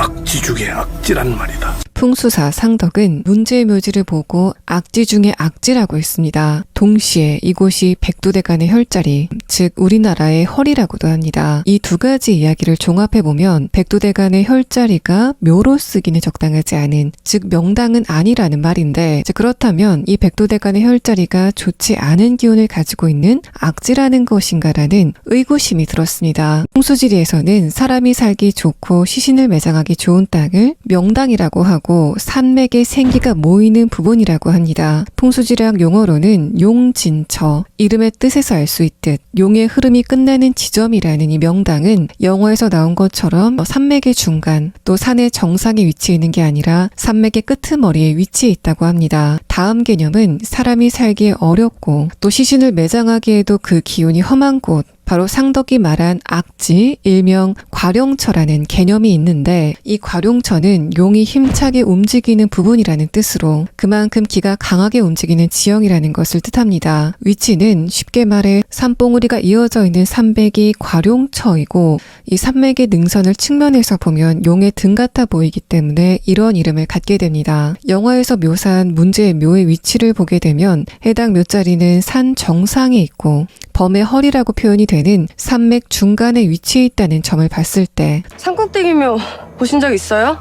악지 중에 악지란 말이다. 풍수사 상덕은 문제의 묘지를 보고 악지 중에 악지라고 했습니다. 동시에 이곳이 백두대간의 혈자리, 즉 우리나라의 허리라고도 합니다. 이 두 가지 이야기를 종합해보면 백두대간의 혈자리가 묘로 쓰기는 적당하지 않은, 즉 명당은 아니라는 말인데, 그렇다면 이 백두대간의 혈자리가 좋지 않은 기운을 가지고 있는 악지라는 것인가라는 의구심이 들었습니다. 풍수지리에서는 사람이 살기 좋고 시신을 매장하기 좋은 땅을 명당이라고 하고 산맥의 생기가 모이는 부분이라고 합니다. 풍수지리학 용어로는 용진처, 이름의 뜻에서 알 수 있듯 용의 흐름이 끝나는 지점이라는 이 명당은 영화에서 나온 것처럼 산맥의 중간 또 산의 정상에 위치해 있는 게 아니라 산맥의 끄트머리에 위치해 있다고 합니다. 다음 개념은 사람이 살기에 어렵고 또 시신을 매장하기에도 그 기운이 험한 곳, 바로 상덕이 말한 악지, 일명 괄용처라는 개념이 있는데, 이 괄용처는 용이 힘차게 움직이는 부분이라는 뜻으로 그만큼 기가 강하게 움직이는 지형이라는 것을 뜻합니다. 위치는 쉽게 말해 산봉우리가 이어져 있는 산맥이 괄용처이고, 이 산맥의 능선을 측면에서 보면 용의 등 같아 보이기 때문에 이런 이름을 갖게 됩니다. 영화에서 묘사한 문제의 묘의 위치를 보게 되면 해당 묘자리는 산 정상에 있고 범의 허리라고 표현이 되는 산맥 중간에 위치해 있다는 점을 봤을 때, 산꼭대기묘 보신 적 있어요?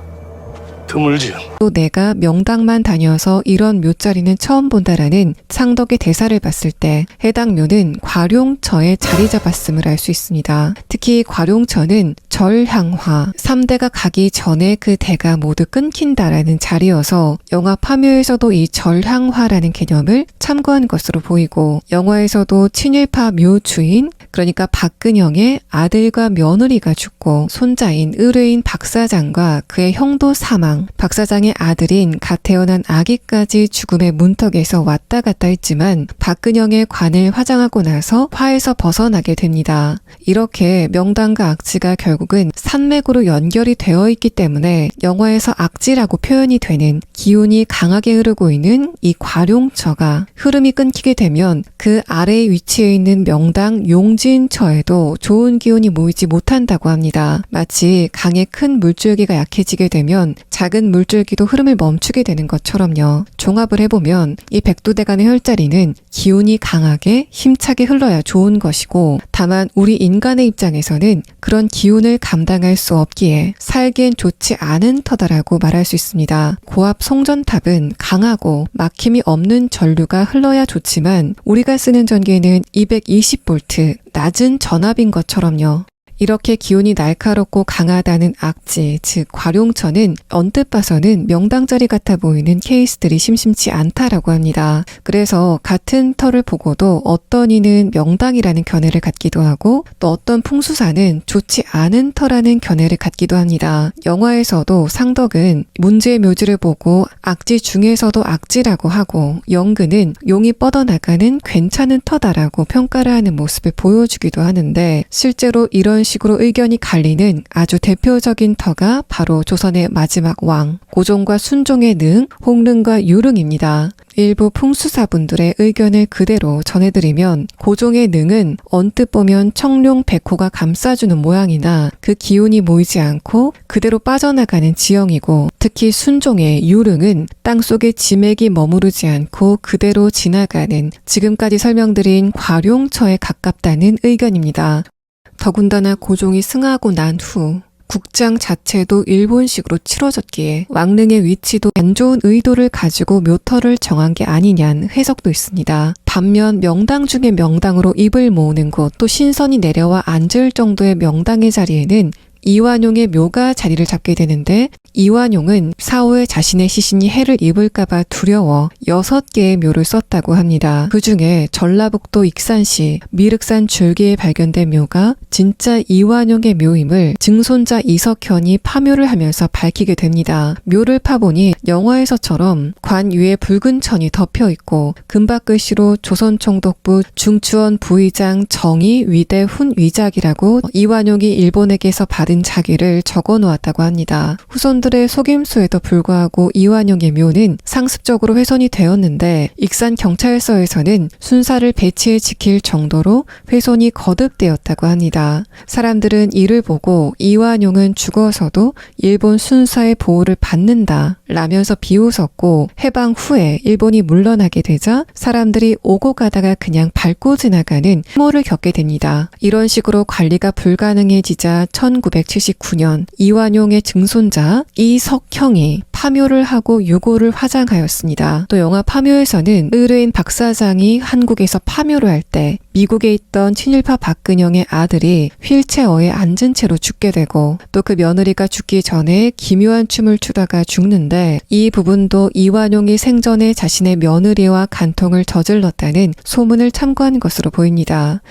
드물지요. 또 내가 명당만 다녀서 이런 묘자리는 처음 본다라는 상덕의 대사를 봤을 때 해당 묘는 괄용처에 자리 잡았음을 알 수 있습니다. 특히 괄용처는 절향화, 3대가 가기 전에 그 대가 모두 끊긴다라는 자리여서 영화 파묘에서도 이 절향화라는 개념을 참고한 것으로 보이고, 영화에서도 친일파 묘 주인, 그러니까 박근영의 아들과 며느리가 죽고 손자인 의뢰인 박사장과 그의 형도 사망, 박사장의 아들인 갓 태어난 아기까지 죽음의 문턱에서 왔다 갔다 했지만 박근영의 관을 화장하고 나서 화에서 벗어나게 됩니다. 이렇게 명당과 악지가 결국은 산맥으로 연결이 되어 있기 때문에 영화에서 악지라고 표현이 되는 기운이 강하게 흐르고 있는 이 괄용처가 흐름이 끊기게 되면 그 아래에 위치해 있는 명당 용진처에도 좋은 기운이 모이지 못한다고 합니다. 마치 강의 큰 물줄기가 약해지게 되면 작은 물줄기도 흐름을 멈추게 되는 것처럼요. 종합을 해보면 이 백두대간의 혈자리는 기운이 강하게 힘차게 흘러야 좋은 것이고, 다만 우리 인간의 입장에서는 그런 기운을 감당할 수 없기에 살기엔 좋지 않은 터다라고 말할 수 있습니다. 고압 송전탑은 강하고 막힘이 없는 전류가 흘러야 좋지만 우리가 쓰는 전기는 220V, 낮은 전압인 것처럼요. 이렇게 기운이 날카롭고 강하다는 악지, 즉 괄용처는 언뜻 봐서는 명당자리 같아 보이는 케이스들이 심심치 않다라고 합니다. 그래서 같은 터를 보고도 어떤 이는 명당이라는 견해를 갖기도 하고 또 어떤 풍수사는 좋지 않은 터라는 견해를 갖기도 합니다. 영화에서도 상덕은 문제의 묘지를 보고 악지 중에서도 악지라고 하고, 영근은 용이 뻗어나가는 괜찮은 터다라고 평가를 하는 모습을 보여주기도 하는데, 실제로 이런 식으로 의견이 갈리는 아주 대표적인 터가 바로 조선의 마지막 왕, 고종과 순종의 능, 홍릉과 유릉입니다. 일부 풍수사분들의 의견을 그대로 전해드리면, 고종의 능은 언뜻 보면 청룡 백호가 감싸주는 모양이나 그 기운이 모이지 않고 그대로 빠져나가는 지형이고, 특히 순종의 유릉은 땅속에 지맥이 머무르지 않고 그대로 지나가는, 지금까지 설명드린 괄용처에 가깝다는 의견입니다. 더군다나 고종이 승하고 난 후 국장 자체도 일본식으로 치러졌기에 왕릉의 위치도 안 좋은 의도를 가지고 묘터를 정한 게 아니냐는 해석도 있습니다. 반면 명당 중에 명당으로 입을 모으는 곳, 또 신선이 내려와 앉을 정도의 명당의 자리에는 이완용의 묘가 자리를 잡게 되는데, 이완용은 사후에 자신의 시신이 해를 입을까봐 두려워 6개의 묘를 썼다고 합니다. 그 중에 전라북도 익산시 미륵산 줄기에 발견된 묘가 진짜 이완용의 묘임을 증손자 이석현이 파묘를 하면서 밝히게 됩니다. 묘를 파보니 영화에서처럼 관 위에 붉은 천이 덮여있고 금박 글씨로 조선총독부 중추원 부의장 정의 위대 훈 위작이라고 이완용이 일본에게서 받은 받은 자기를 적어 놓았다고 합니다. 후손들의 속임수에도 불구하고 이완용의 묘는 상습적으로 훼손이 되었는데 익산 경찰서에서는 순사를 배치해 지킬 정도로 훼손이 거듭되었다고 합니다. 사람들은 이를 보고 이완용은 죽어서도 일본 순사의 보호를 받는다 라면서 비웃었고, 해방 후에 일본이 물러나게 되자 사람들이 오고 가다가 그냥 밟고 지나가는 혐오를 겪게 됩니다. 이런 식으로 관리가 불가능해지자 1979년 이완용의 증손자 이석형이 파묘를 하고 유고를 화장하였습니다. 또 영화 파묘에서는 의뢰인 박 사장이 한국에서 파묘를 할 때 미국에 있던 친일파 박근영의 아들이 휠체어에 앉은 채로 죽게 되고, 또 그 며느리가 죽기 전에 기묘한 춤을 추다가 죽는데, 이 부분도 이완용이 생전에 자신의 며느리와 간통을 저질렀다는 소문을 참고한 것으로 보입니다.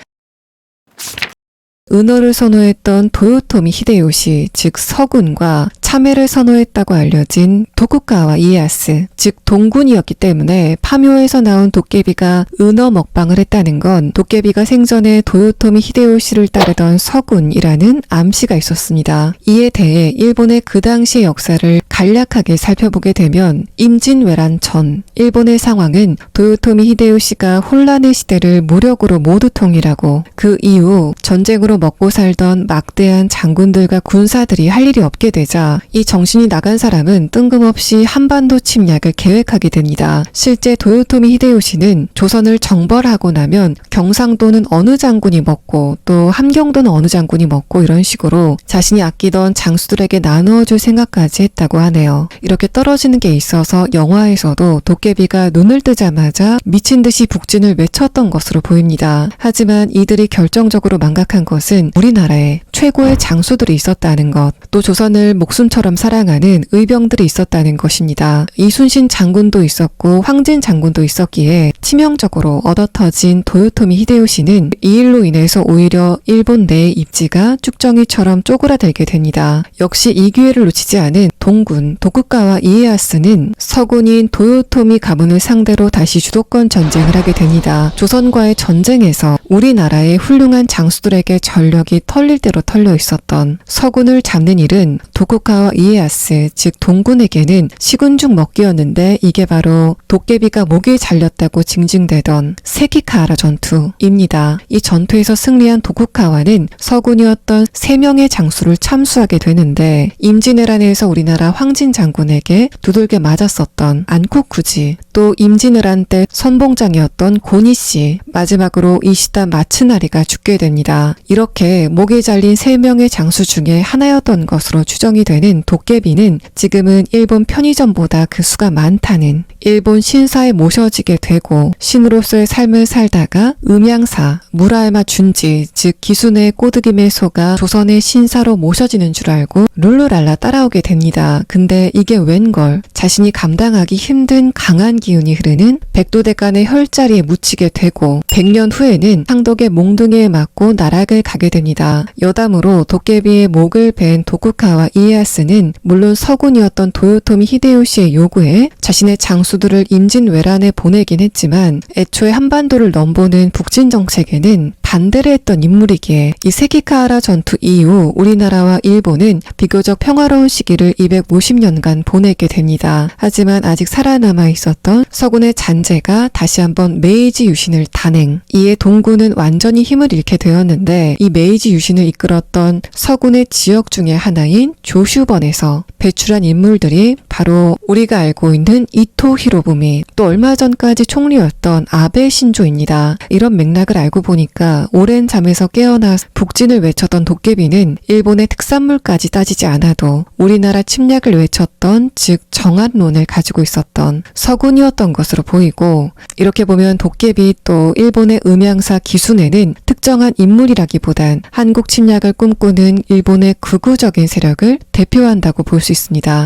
은어를 선호했던 도요토미 히데요시, 즉 서군과 참회를 선호했다고 알려진 도쿠가와 이에야스, 즉 동군이었기 때문에 파묘에서 나온 도깨비가 은어 먹방을 했다는 건 도깨비가 생전에 도요토미 히데요시를 따르던 서군이라는 암시가 있었습니다. 이에 대해 일본의 그 당시의 역사를 간략하게 살펴보게 되면, 임진왜란 전 일본의 상황은 도요토미 히데요시가 혼란의 시대를 무력으로 모두 통일하고, 그 이후 전쟁으로 먹고 살던 막대한 장군들과 군사들이 할 일이 없게 되자 이 정신이 나간 사람은 뜬금없이 한반도 침략을 계획하게 됩니다. 실제 도요토미 히데요시는 조선을 정벌하고 나면 경상도는 어느 장군이 먹고 또 함경도는 어느 장군이 먹고 이런 식으로 자신이 아끼던 장수들에게 나누어줄 생각까지 했다고 하네요. 이렇게 떨어지는 게 있어서 영화에서도 도깨비가 눈을 뜨자마자 미친 듯이 북진을 외쳤던 것으로 보입니다. 하지만 이들이 결정적으로 망각한 것은 우리나라에 최고의 장수들이 있었다는 것, 또 조선을 목숨처럼 사랑하는 의병들이 있었다는 것입니다. 이순신 장군도 있었고 황진 장군도 있었기에 치명적으로 얻어터진 도요토미 히데요시는 이 일로 인해서 오히려 일본 내 입지가 쭉정이처럼 쪼그라들게 됩니다. 역시 이 기회를 놓치지 않은 동군 도쿠가와 이에야스는 서군인 도요토미 가문을 상대로 다시 주도권 전쟁을 하게 됩니다. 조선과의 전쟁에서 우리나라의 훌륭한 장수들에게 전력이 털릴 대로 털려 있었던 서군을 잡는 일은 도쿠가와 이에야스, 즉 동군에게는 식은 죽 먹기였는데, 이게 바로 도깨비가 목이 잘렸다고 징징대던 세키카하라 전투입니다. 이 전투에서 승리한 도쿠가와는 서군이었던 3명의 장수를 참수하게 되는데, 임진왜란에서 우리나라 황진 장군에게 두들겨 맞았었던 안코쿠지, 또 임진왜란 때 선봉장이었던 고니씨, 마지막으로 이시다 마츠나리가 죽게 됩니다. 이렇게 목이 잘린 3명의 장수 중에 하나였던 것으로 추정이 되는 도깨비는 지금은 일본 편의점보다 그 수가 많다는 일본 신사에 모셔지게 되고, 신으로서의 삶을 살다가 음양사 무라야마 준지, 즉 기순의 꼬드김에 속아 조선의 신사로 모셔지는 줄 알고 룰루랄라 따라오게 됩니다. 근데 이게 웬걸, 자신이 감당하기 힘든 강한 기운이 흐르는 백두대간의 혈자리에 묻히게 되고, 100년 후에는 상덕의 몽둥이에 맞고 나락을 가게 됩니다. 여담으로 도깨비의 목을 벤 도쿠가와 이에야스는 물론 서군이었던 도요토미 히데요시의 요구에 자신의 장수들을 임진왜란에 보내긴 했지만, 애초에 한반도를 넘보는 북진 정책에는 반대를 했던 인물이기에 이 세키카하라 전투 이후 우리나라와 일본은 비교적 평화로운 시기를 250년간 보내게 됩니다. 하지만 아직 살아남아 있었던 서군의 잔재가 다시 한번 메이지 유신을 단행, 이에 동군은 완전히 힘을 잃게 되었는데, 이 메이지 유신을 이끌었던 서군의 지역 중에 하나인 조슈번에서 배출한 인물들이 바로 우리가 알고 있는 이토 히로부미, 또 얼마 전까지 총리였던 아베 신조입니다. 이런 맥락을 알고 보니까 오랜 잠에서 깨어나 북진을 외쳤던 도깨비는 일본의 특산물까지 따지지 않아도 우리나라 침략을 외쳤던, 즉 정한론을 가지고 있었던 서군이었던 것으로 보이고, 이렇게 보면 도깨비 또 일본의 음양사 기순에는 특정한 인물이라기보단 한국 침략을 꿈꾸는 일본의 극우적인 세력을 대표한다고 볼 수 있습니다.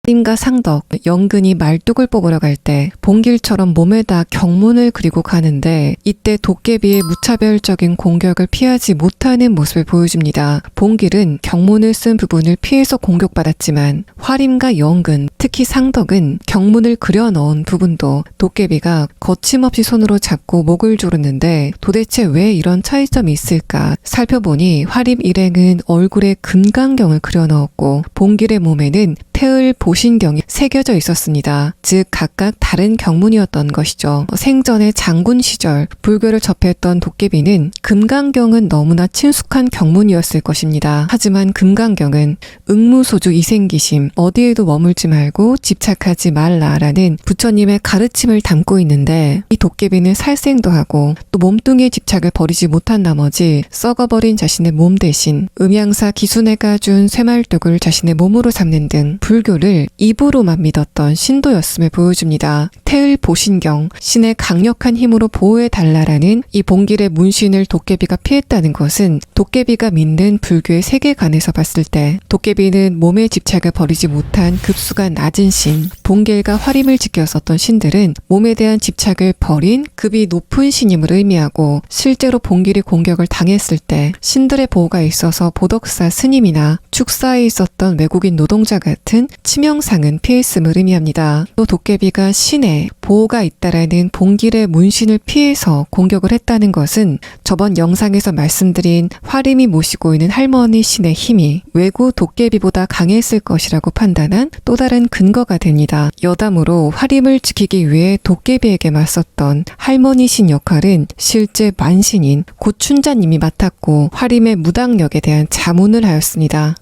화림과 상덕, 영근이 말뚝을 뽑으러 갈 때 봉길처럼 몸에다 경문을 그리고 가는데 이때 도깨비의 무차별적인 공격을 피하지 못하는 모습을 보여줍니다. 봉길은 경문을 쓴 부분을 피해서 공격받았지만 화림과 영근, 특히 상덕은 경문을 그려 넣은 부분도 도깨비가 거침없이 손으로 잡고 목을 조르는데 도대체 왜 이런 차이점이 있을까 살펴보니 화림 일행은 얼굴에 금강경을 그려 넣었고 봉길의 몸에는 태을 보신경이 새겨져 있었습니다. 즉 각각 다른 경문이었던 것이죠. 생전에 장군 시절 불교를 접했던 도깨비는 금강경은 너무나 친숙한 경문이었을 것입니다. 하지만 금강경은 응무소주 이생기심, 어디에도 머물지 말고 집착하지 말라라는 부처님의 가르침을 담고 있는데 이 도깨비는 살생도 하고 또 몸뚱이의 집착을 버리지 못한 나머지 썩어버린 자신의 몸 대신 음양사 기순애가 준 쇠말뚝을 자신의 몸으로 삼는 등 불교를 입으로만 믿었던 신도였음을 보여줍니다. 태을 보신경, 신의 강력한 힘으로 보호해달라라는 이 봉길의 문신을 도깨비가 피했다는 것은 도깨비가 믿는 불교의 세계관에서 봤을 때 도깨비는 몸의 집착을 버리지 못한 급수가 낮은 신, 봉길과 화림을 지켰었던 신들은 몸에 대한 집착을 버린 급이 높은 신임을 의미하고 실제로 봉길이 공격을 당했을 때 신들의 보호가 있어서 보덕사 스님이나 축사에 있었던 외국인 노동자 같은 치명상은 피했음을 의미합니다. 또 도깨비가 신의 보호가 있다라는 봉길의 문신을 피해서 공격을 했다는 것은 저번 영상에서 말씀드린 화림이 모시고 있는 할머니 신의 힘이 외구 도깨비보다 강했을 것이라고 판단한 또 다른 근거가 됩니다. 여담으로 화림을 지키기 위해 도깨비에게 맞섰던 할머니 신 역할은 실제 만신인 고춘자님이 맡았고 화림의 무당력에 대한 자문을 하였습니다.